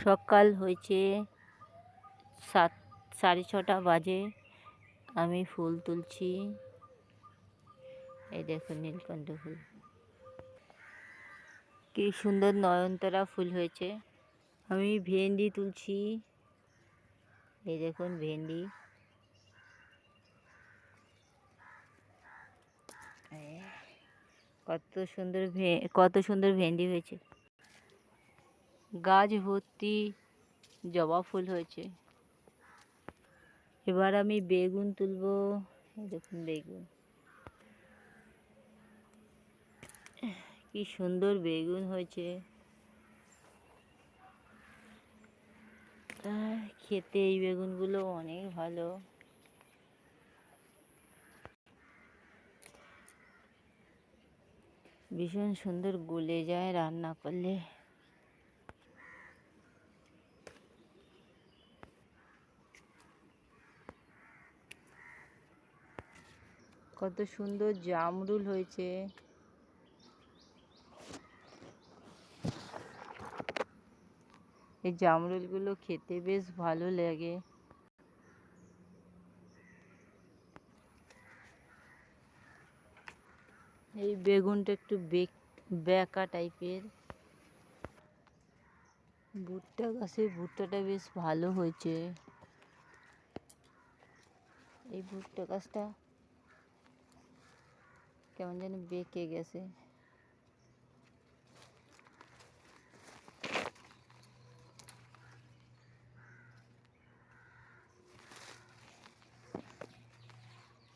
সকাল হয়েছে 6:30 বাজে। আমি ফুল তুলছি। এই দেখুন নীলকণ্ঠ ফুল, কি সুন্দর নয়নতারা ফুল হয়েছে। আমি ভেন্ডি তুলছি। এই দেখুন ভেন্ডি, কত সুন্দর ভেন্ডি হয়েছে। গাছ ভর্তি জবা ফুল হয়েছে। এবার আমি বেগুন তুলবো। এই দেখুন বেগুন, কি সুন্দর বেগুন হয়েছে। খেতে এই বেগুনগুলো অনেক ভালো। ভীষণ সুন্দর গলে যায় রান্না করলে। কত সুন্দর জামরুল হয়েছে। এই জামরুলগুলো খেতে বেশ ভালো লাগে। এই বেগুনটা একটু বেঁকা টাইপের। ভুট্টা গাছে ভুট্টাটা বেশ ভালো হয়েছে। এই ভুট্টা গাছটা কেমন যেন বেঁকে গেছে।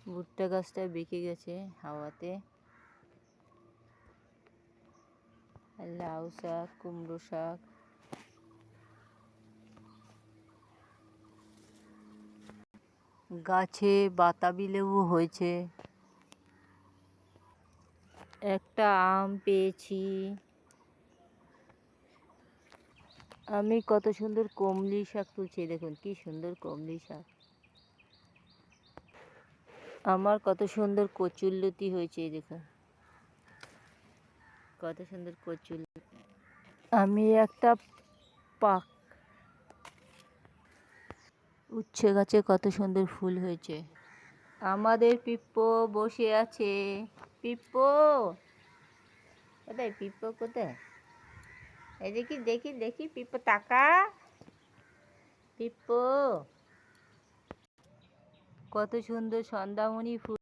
ভুট্টা গাছটা বেঁকে গেছে হাওয়াতে। লাউ শাক, কুমড়ো শাক, গাছে বাতাবি লেবু হয়েছে। একটা আম পেয়েছি। আমি কত সুন্দর কমলি শাক তুলছি। দেখুন কি সুন্দর কমলি শাক। আমার কত সুন্দর কচুরলতি হয়েছে। দেখুন কত সুন্দর কচুরলতি। আমি একটা উচ্ছে গাছে কত সুন্দর ফুল হয়েছে। আমাদের পিপ্পো বসে আছে। পিপ্পো কোথায়? পিপ্পো কোথায়? এই দেখি দেখি দেখি পিপ্পো তাকা। পিপ্পো কত সুন্দর সন্ধ্যামণি ফুল।